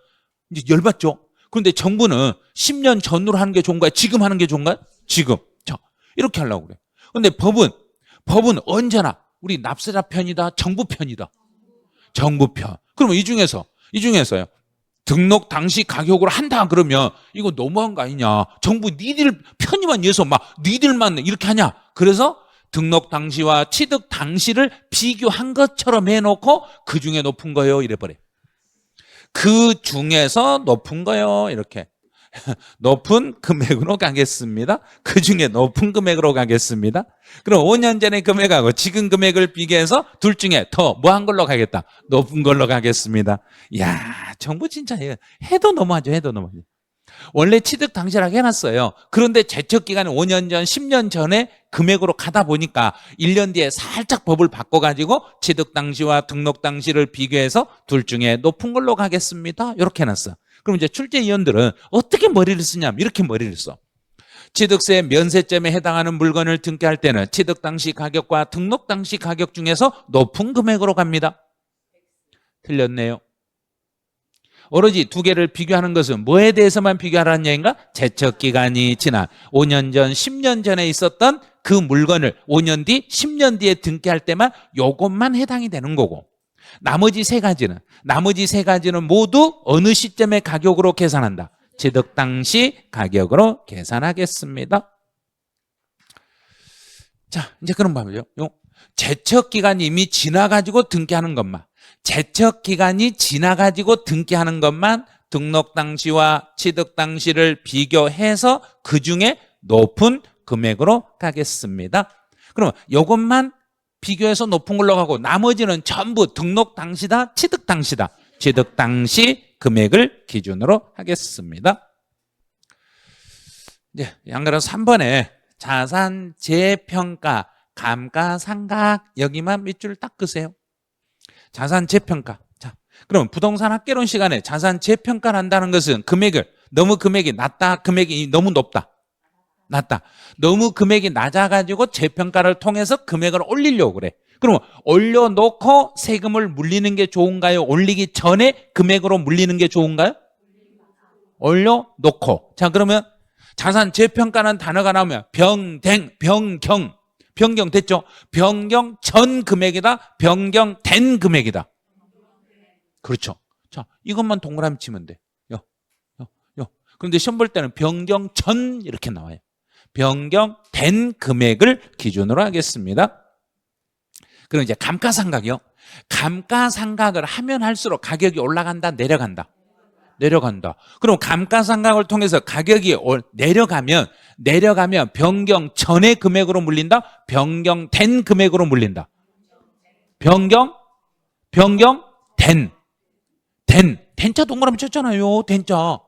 이제 열받죠? 그런데 정부는 10년 전으로 하는 게 좋은가요? 지금 하는 게 좋은가요? 지금. 자, 이렇게 하려고 그래요. 그런데 법은 언제나 우리 납세자 편이다, 정부 편이다. 정부 편. 그러면 이 중에서요. 등록 당시 가격으로 한다 그러면 이거 너무한 거 아니냐. 정부 니들 편의만 위해서 막 니들만 이렇게 하냐. 그래서 등록 당시와 취득 당시를 비교한 것처럼 해놓고 그 중에 높은 거요 이래 버려요. 그 중에서 높은 거요 이렇게 높은 금액으로 가겠습니다. 그 중에 높은 금액으로 가겠습니다. 그럼 5년 전의 금액하고 지금 금액을 비교해서 둘 중에 더 뭐한 걸로 가겠다. 높은 걸로 가겠습니다. 이야 정부 진짜 해도 너무하죠. 해도 너무하죠. 원래 취득 당시라고 해놨어요. 그런데 제척기간이 5년 전, 10년 전에 금액으로 가다 보니까 1년 뒤에 살짝 법을 바꿔가지고 취득 당시와 등록 당시를 비교해서 둘 중에 높은 걸로 가겠습니다. 이렇게 해놨어. 그럼 이제 출제위원들은 어떻게 머리를 쓰냐면 이렇게 머리를 써. 취득세 면세점에 해당하는 물건을 등기할 때는 취득 당시 가격과 등록 당시 가격 중에서 높은 금액으로 갑니다. 틀렸네요. 오로지 두 개를 비교하는 것은 뭐에 대해서만 비교하라는 얘기인가? 제척기간이 지난 5년 전, 10년 전에 있었던 그 물건을 5년 뒤, 10년 뒤에 등기할 때만 요것만 해당이 되는 거고 나머지 세 가지는 모두 어느 시점의 가격으로 계산한다? 취득 당시 가격으로 계산하겠습니다. 자, 이제 그럼 봐보죠. 제척기간이 이미 지나가지고 등기하는 것만 제척기간이 지나가지고 등기하는 것만 등록 당시와 취득 당시를 비교해서 그중에 높은 금액으로 가겠습니다. 그럼 이것만 비교해서 높은 걸로 가고 나머지는 전부 등록 당시다, 취득 당시다. 취득 당시 금액을 기준으로 하겠습니다. 이제 양가로 3번에 자산 재평가, 감가상각 여기만 밑줄 딱 끄세요. 자산 재평가. 자, 그럼 부동산 학개론 시간에 자산 재평가를 한다는 것은 너무 금액이 낮다, 금액이 너무 높다. 낮다. 너무 금액이 낮아가지고 재평가를 통해서 금액을 올리려고 그래. 그러면 올려놓고 세금을 물리는 게 좋은가요? 올리기 전에 금액으로 물리는 게 좋은가요? 올려놓고. 자, 그러면 자산 재평가는 단어가 나오면 변경 됐죠? 변경 전 금액이다. 변경된 금액이다. 그렇죠. 자, 이것만 동그라미 치면 돼. 그런데 시험 볼 때는 변경 전 이렇게 나와요. 변경된 금액을 기준으로 하겠습니다. 그럼 이제 감가상각이요. 감가상각을 하면 할수록 가격이 올라간다, 내려간다. 그럼 감가상각을 통해서 가격이 내려가면 변경 전의 금액으로 물린다? 변경된 금액으로 물린다? 된자 동그라미 쳤잖아요. 된자.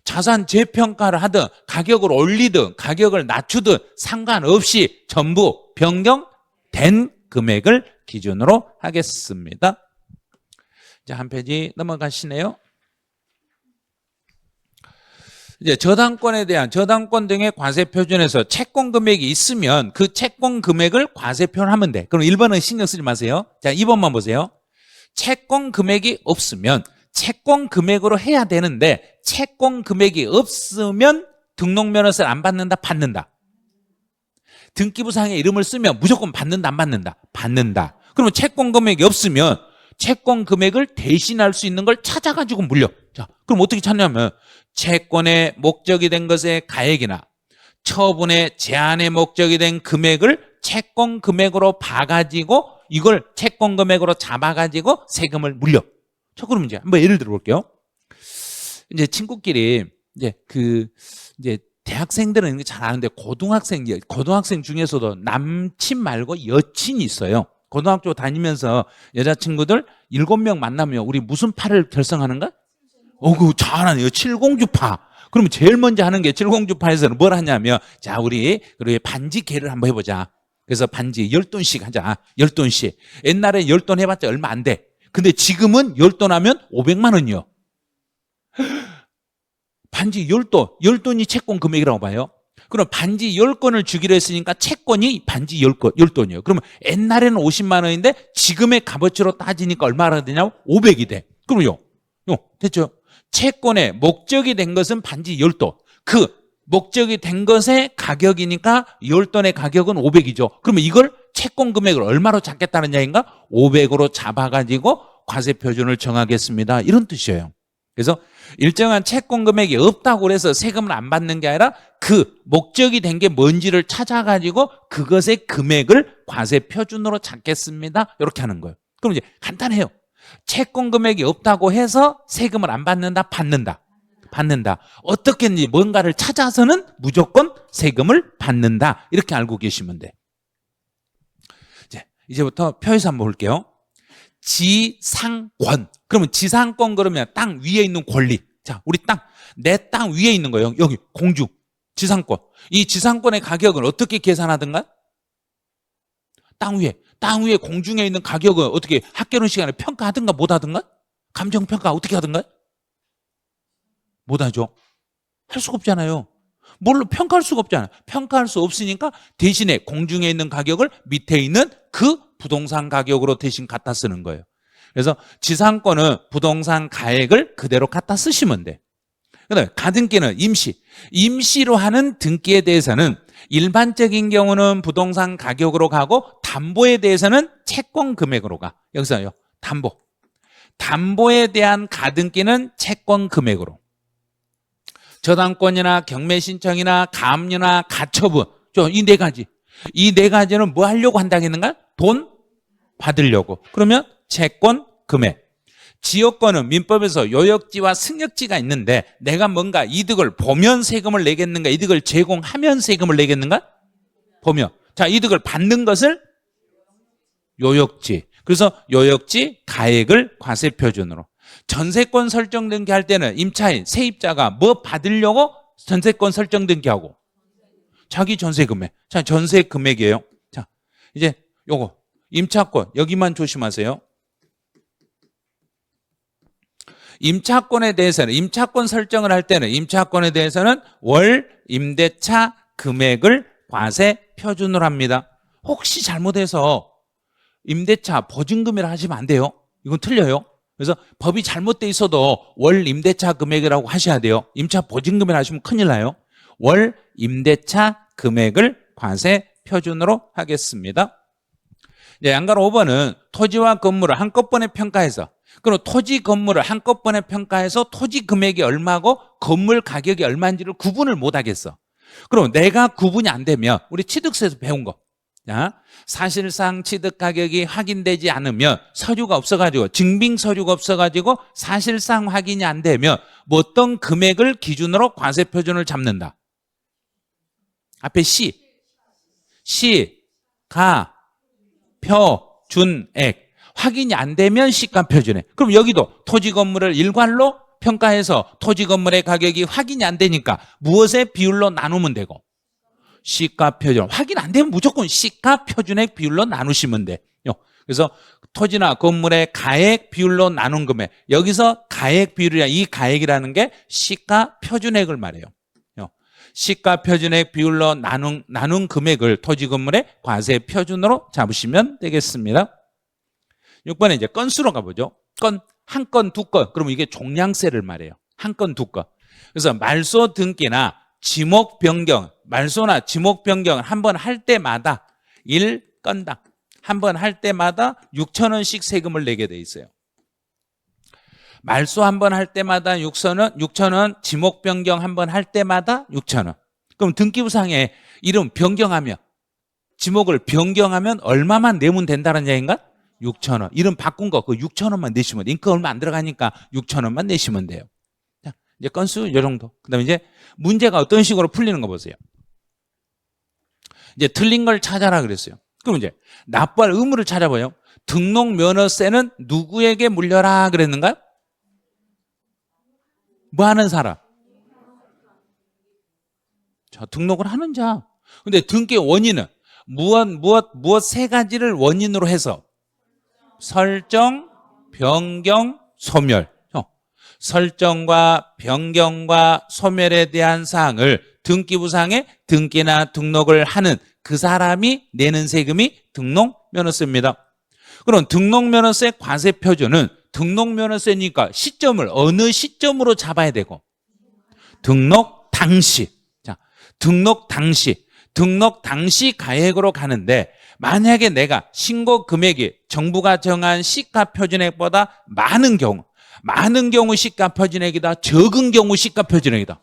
자산 재평가를 하든 가격을 올리든 가격을 낮추든 상관없이 전부 변경된 금액을 기준으로 하겠습니다. 이제 한 페이지 넘어가시네요. 이제 저당권 등의 과세 표준에서 채권 금액이 있으면 그 채권 금액을 과세 표현하면 돼. 그럼 1번은 신경 쓰지 마세요. 자, 2번만 보세요. 채권 금액이 없으면 채권 금액으로 해야 되는데 채권 금액이 없으면 등록면허세를 안 받는다, 받는다? 등기부상에 이름을 쓰면 무조건 받는다, 안 받는다? 받는다. 그러면 채권 금액이 없으면 채권 금액을 대신할 수 있는 걸 찾아가지고 물려. 자, 그럼 어떻게 찾냐면 채권의 목적이 된 것의 가액이나 처분의 제한의 목적이 된 금액을 채권 금액으로 봐가지고 이걸 채권 금액으로 잡아가지고 세금을 물려. 자, 그러면 이제 한번 예를 들어 볼게요. 이제 친구끼리 이제 대학생들은 이게 잘 아는데 고등학생 중에서도 남친 말고 여친이 있어요. 고등학교 다니면서 여자친구들 7명 만나면 우리 무슨 파를 결성하는가? 그거 잘하네요. 칠공주파. 그러면 제일 먼저 하는 게 칠공주파에서는 뭘 하냐면 자, 우리 반지 개를 한번 해보자. 그래서 반지 10돈씩 하자. 10돈씩. 옛날에 10돈 해봤자 얼마 안 돼. 근데 지금은 10돈 하면 500만 원이요. 반지 10돈. 10돈이 채권 금액이라고 봐요. 그럼 반지 10건을 주기로 했으니까 채권이 반지 10돈이에요. 그러면 옛날에는 50만 원인데 지금의 값어치로 따지니까 얼마나 되냐면 500이 돼. 그럼요. 됐죠? 채권의 목적이 된 것은 반지 10돈. 그 목적이 된 것의 가격이니까 10돈의 가격은 500이죠. 그러면 이걸 채권 금액을 얼마로 잡겠다는 얘기인가? 500으로 잡아가지고 과세 표준을 정하겠습니다. 이런 뜻이에요. 그래서 일정한 채권 금액이 없다고 해서 세금을 안 받는 게 아니라 그 목적이 된 게 뭔지를 찾아가지고 그것의 금액을 과세 표준으로 잡겠습니다. 이렇게 하는 거예요. 그럼 이제 간단해요. 채권 금액이 없다고 해서 세금을 안 받는다, 받는다. 받는다. 어떻게든지 뭔가를 찾아서는 무조건 세금을 받는다. 이렇게 알고 계시면 돼. 이제부터 표에서 한번 볼게요. 지상권. 그러면 지상권 그러면 땅 위에 있는 권리. 자, 우리 땅, 내 땅 위에 있는 거예요. 여기 공주, 지상권. 이 지상권의 가격을 어떻게 계산하든가? 땅 위에 공중에 있는 가격은 어떻게 학교론 시간에 평가하든가 못하든가? 감정평가 어떻게 하든가? 못하죠. 할 수가 없잖아요. 뭘로 평가할 수가 없잖아요. 평가할 수 없으니까 대신에 공중에 있는 가격을 밑에 있는 그 부동산 가격으로 대신 갖다 쓰는 거예요. 그래서 지상권은 부동산 가액을 그대로 갖다 쓰시면 돼. 그다음에 가등기는 임시로 하는 등기에 대해서는 일반적인 경우는 부동산 가격으로 가고 담보에 대해서는 채권 금액으로 가. 여기서요. 담보에 대한 가등기는 채권 금액으로. 저당권이나 경매신청이나 가압류나 가처분 이 네 가지. 이 네 가지는 뭐 하려고 한다겠는가? 돈 받으려고. 그러면 채권 금액. 지역권은 민법에서 요역지와 승역지가 있는데 내가 뭔가 이득을 보면 세금을 내겠는가? 이득을 제공하면 세금을 내겠는가? 보면. 자, 이득을 받는 것을 요역지. 그래서 요역지 가액을 과세 표준으로. 전세권 설정 등기할 때는 임차인, 세입자가 뭐 받으려고 전세권 설정 등기하고? 자기 전세 금액. 자, 전세 금액이에요. 자, 이제 요거 임차권 여기만 조심하세요. 임차권에 대해서는 임차권 설정을 할 때는 임차권에 대해서는 월 임대차 금액을 과세 표준으로 합니다. 혹시 잘못해서 임대차 보증금이라 하시면 안 돼요. 이건 틀려요. 그래서 법이 잘못돼 있어도 월 임대차 금액이라고 하셔야 돼요. 임차 보증금이라 하시면 큰일 나요. 월 임대차 금액을 과세 표준으로 하겠습니다. 이제 양가로 5번은 토지와 건물을 한꺼번에 평가해서 그리고 토지 건물을 한꺼번에 평가해서 토지 금액이 얼마고 건물 가격이 얼마인지를 구분을 못 하겠어. 그럼 내가 구분이 안 되면 우리 취득세에서 배운 거. 자, 사실상 취득 가격이 확인되지 않으면 서류가 없어가지고 증빙 서류가 없어가지고 사실상 확인이 안 되면 뭐 어떤 금액을 기준으로 과세 표준을 잡는다. 앞에 가, 표, 준, 액. 확인이 안 되면 시가 표준에. 그럼 여기도 토지 건물을 일괄로 평가해서 토지 건물의 가격이 확인이 안 되니까 무엇의 비율로 나누면 되고 시가 표준. 확인 안 되면 무조건 시가 표준액 비율로 나누시면 돼요. 그래서 토지나 건물의 가액 비율로 나눈 금액. 여기서 가액 비율이야. 이 가액이라는 게 시가 표준액을 말해요. 시가 표준액 비율로 나눈 금액을 토지 건물의 과세 표준으로 잡으시면 되겠습니다. 6번에 이제 건수로 가보죠. 한 건, 두 건. 그러면 이게 종량세를 말해요. 한 건, 두 건. 그래서 말소 등기나 지목 변경, 말소나 지목 변경을 한 번 할 때마다 1건당 한 번 할 때마다 6,000원씩 세금을 내게 돼 있어요. 말소 한 번 할 때마다 6,000원, 지목 변경 한 번 할 때마다 6,000원. 그럼 등기부상에 이름 변경하면, 지목을 변경하면 얼마만 내면 된다는 얘기인가? 6,000원. 이름 바꾼 거, 그 6,000원만 내시면 돼. 잉크 얼마 안 들어가니까 6,000원만 내시면 돼요. 자, 이제 건수 이 정도. 그 다음에 이제 문제가 어떤 식으로 풀리는 거 보세요. 이제 틀린 걸 찾아라 그랬어요. 그럼 이제 납부할 의무를 찾아봐요. 등록 면허세는 누구에게 물려라 그랬는가요? 뭐 하는 사람? 자, 등록을 하는 자. 근데 등기 원인은 무엇 세 가지를 원인으로 해서 설정, 변경, 소멸. 설정과 변경과 소멸에 대한 사항을 등기부상에 등기나 등록을 하는 그 사람이 내는 세금이 등록면허세입니다. 그럼 등록면허세 과세표준은 등록면허세니까 시점을 어느 시점으로 잡아야 되고, 등록 당시. 자, 등록 당시 가액으로 가는데, 만약에 내가 신고 금액이 정부가 정한 시가 표준액보다 많은 경우 시가 표준액이다, 적은 경우 시가 표준액이다.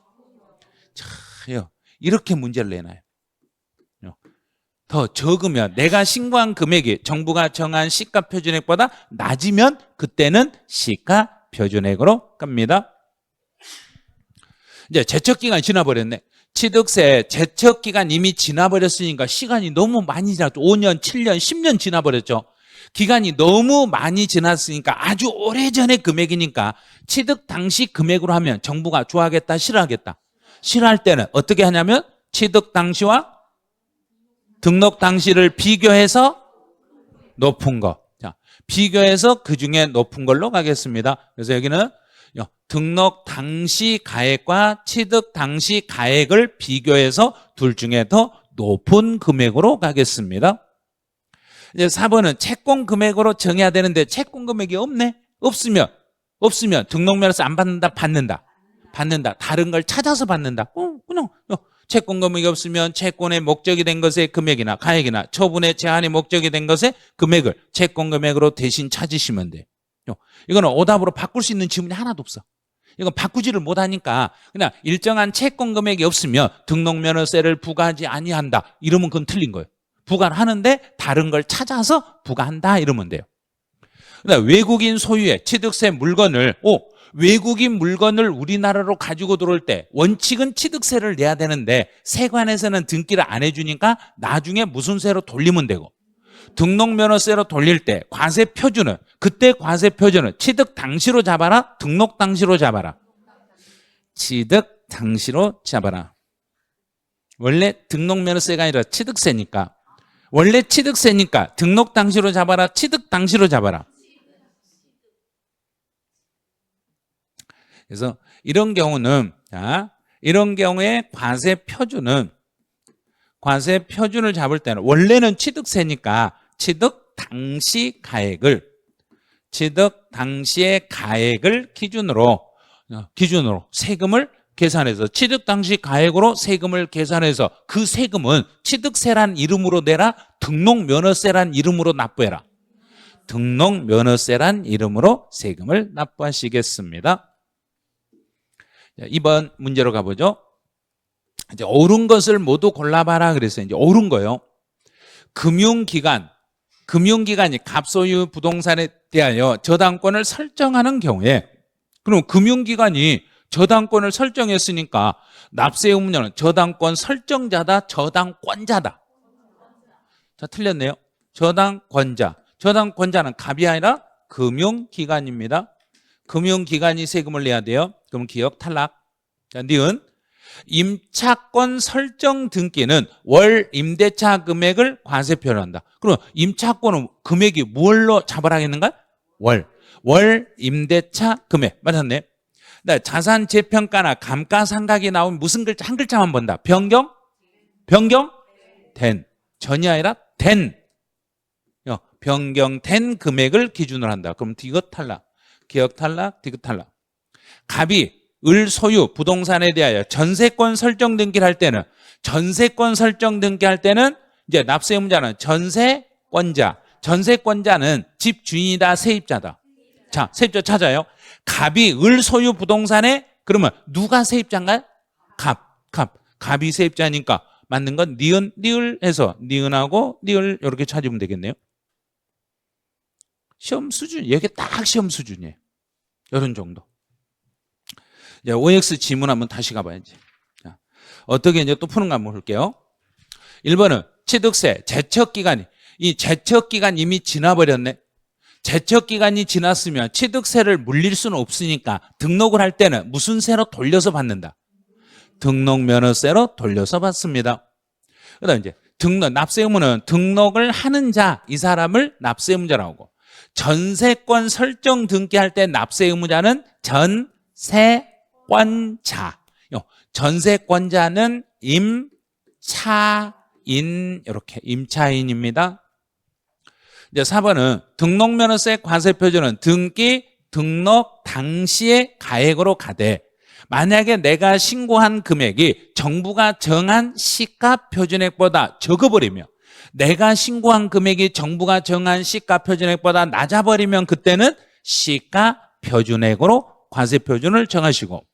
자, 이렇게 문제를 내놔요. 더 적으면, 내가 신고한 금액이 정부가 정한 시가 표준액보다 낮으면 그때는 시가 표준액으로 갑니다. 이제 제척기간이 지나버렸네. 취득세 제척기간 이미 지나버렸으니까 시간이 너무 많이 지났죠. 5년, 7년, 10년 지나버렸죠. 기간이 너무 많이 지났으니까 아주 오래전의 금액이니까 취득 당시 금액으로 하면 정부가 좋아하겠다, 싫어하겠다? 싫어할 때는 어떻게 하냐면 취득 당시와 등록 당시를 비교해서 높은 거. 자, 비교해서 그 중에 높은 걸로 가겠습니다. 그래서 여기는 등록 당시 가액과 취득 당시 가액을 비교해서 둘 중에 더 높은 금액으로 가겠습니다. 이제 4번은 채권 금액으로 정해야 되는데 채권 금액이 없네. 없으면 등록면허세 안 받는다, 받는다. 다른 걸 찾아서 받는다. 그냥 채권 금액이 없으면 채권의 목적이 된 것의 금액이나 가액이나 처분의 제한의 목적이 된 것의 금액을 채권 금액으로 대신 찾으시면 돼요. 이거는 오답으로 바꿀 수 있는 지문이 하나도 없어. 이건 바꾸지를 못하니까 그냥 일정한 채권 금액이 없으면 등록면허세를 부과하지 아니한다, 이러면 그건 틀린 거예요. 부과를 하는데 다른 걸 찾아서 부과한다 이러면 돼요. 그다음에 외국인 소유의 취득세 물건을 외국인 물건을 우리나라로 가지고 들어올 때 원칙은 취득세를 내야 되는데 세관에서는 등기를 안 해주니까 나중에 무슨 세로 돌리면 되고, 등록면허세로 돌릴 때 과세표준은 취득 당시로 잡아라, 등록 당시로 잡아라? 취득 당시로 잡아라. 원래 등록면허세가 아니라 취득세니까, 원래 취득세니까 등록 당시로 잡아라, 취득 당시로 잡아라? 그래서 이런 경우는, 이런 경우에 과세표준을 잡을 때는 원래는 취득세니까 취득 당시의 가액을 기준으로 세금을 계산해서, 취득 당시 가액으로 세금을 계산해서 그 세금은 취득세란 이름으로 내라, 등록면허세란 이름으로 납부해라? 등록면허세란 이름으로 세금을 납부하시겠습니다. 자, 2번 문제로 가보죠. 이제 옳은 것을 모두 골라봐라 그랬어요. 이제 옳은 거요. 금융기관이 갑소유 부동산에 대하여 저당권을 설정하는 경우에, 그럼 금융기관이 저당권을 설정했으니까 납세 의무자는 저당권 설정자다, 저당권자다? 자, 틀렸네요. 저당권자는 갑이 아니라 금융기관입니다. 금융기관이 세금을 내야 돼요. 그럼 기억 탈락. 자, 니은 임차권 설정 등기는 월 임대차 금액을 과세표로 한다. 그럼 임차권은 금액이 뭘로 잡아라겠는가? 월 임대차 금액. 맞았네. 자산 재평가나 감가상각이 나오면 무슨 글자? 한 글자만 본다. 변경? 된. 전이 아니라 된. 변경된 금액을 기준으로 한다. 그럼 디귿 탈락. 기억 탈락, 디귿 탈락. 갑이 을 소유 부동산에 대하여 전세권 설정 등기를 할 때는 이제 납세 의무자는 전세권자는 집 주인이다 세입자다. 자, 세입자 찾아요. 갑이 을 소유 부동산에 그러면 누가 세입자인가요? 갑이 세입자니까 맞는 건 니은, 니을 해서 니은하고 니을 이렇게 찾으면 되겠네요. 시험 수준, 이게 딱 시험 수준이에요. 이런 정도. 이제 OX 지문 한번 다시 가봐야지. 자, 어떻게 이제 또 푸는가 한번 볼게요. 1번은 취득세, 제척기간이, 이 제척기간 이미 지나버렸네. 제척기간이 지났으면 취득세를 물릴 수는 없으니까 등록을 할 때는 무슨 세로 돌려서 받는다? 등록면허세로 돌려서 받습니다. 그 다음 이제 납세 의무는 등록을 하는 자, 이 사람을 납세 의무자라고 하고, 전세권 설정 등기할 때 납세 의무자는 전세권자. 전세권자는 임차인, 이렇게 임차인입니다. 이제 4번은 등록면허세 과세표준은 등록 당시의 가액으로 가되, 만약에 내가 신고한 금액이 정부가 정한 시가 표준액보다 적어버리면, 내가 신고한 금액이 정부가 정한 시가 표준액보다 낮아버리면 그때는 시가 표준액으로 과세표준을 정하시고,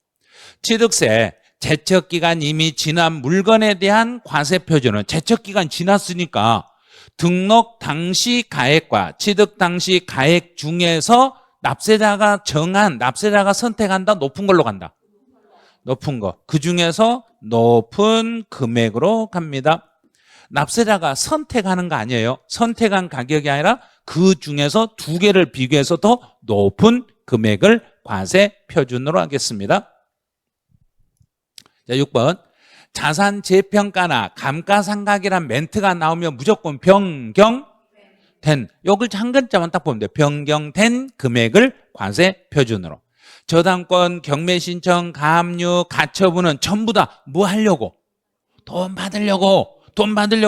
취득세, 제척기간 이미 지난 물건에 대한 과세표준은 제척기간 지났으니까 등록 당시 가액과 취득 당시 가액 중에서 납세자가 선택한다, 높은 걸로 간다. 높은 거. 그 중에서 높은 금액으로 갑니다. 납세자가 선택하는 거 아니에요. 선택한 가격이 아니라 그 중에서 두 개를 비교해서 더 높은 금액을 과세 표준으로 하겠습니다. 자, 6번. 자산 재평가나 감가상각이란 멘트가 나오면 무조건 변경된, 요걸 한 글자만 딱 보면 돼요. 변경된 금액을 과세 표준으로. 저당권, 경매 신청, 가압류, 가처분은 전부 다 뭐 하려고? 돈 받으려고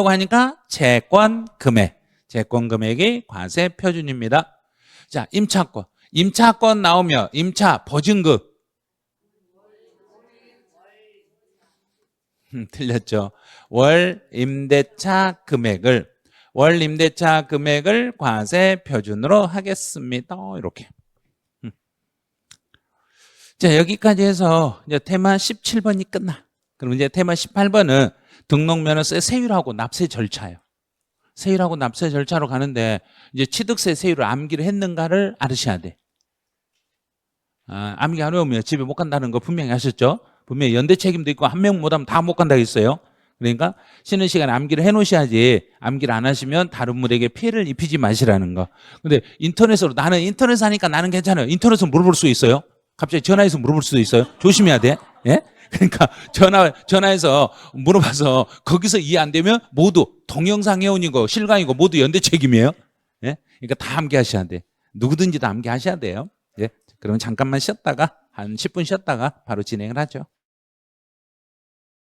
하니까 채권 금액이 과세 표준입니다. 자, 임차권 나오면 임차 보증금. 틀렸죠. 월 임대차 금액을 과세 표준으로 하겠습니다. 이렇게. 자, 여기까지 해서 이제 테마 17번이 끝나. 그럼 이제 테마 18번은 등록면허세 세율하고 납세 절차예요. 세율하고 납세 절차로 가는데, 이제 취득세 세율을 암기를 했는가를 알으셔야 돼. 암기 안 해오면 집에 못 간다는 거 분명히 아셨죠? 분명히 연대 책임도 있고 한 명 못하면 다 못 간다고 했어요. 그러니까 쉬는 시간에 암기를 해놓으셔야지, 암기를 안 하시면 다른 분에게 피해를 입히지 마시라는 거. 근데 나는 인터넷 하니까 나는 괜찮아요. 인터넷에서 물어볼 수 있어요. 갑자기 전화해서 물어볼 수도 있어요. 조심해야 돼. 예? 그러니까 전화해서 물어봐서 거기서 이해 안 되면 모두 동영상 회원이고 실강이고 모두 연대 책임이에요. 예? 그러니까 다 암기하셔야 돼. 누구든지 다 암기하셔야 돼요. 예? 그러면 잠깐만 쉬었다가 한 10분 쉬었다가 바로 진행을 하죠.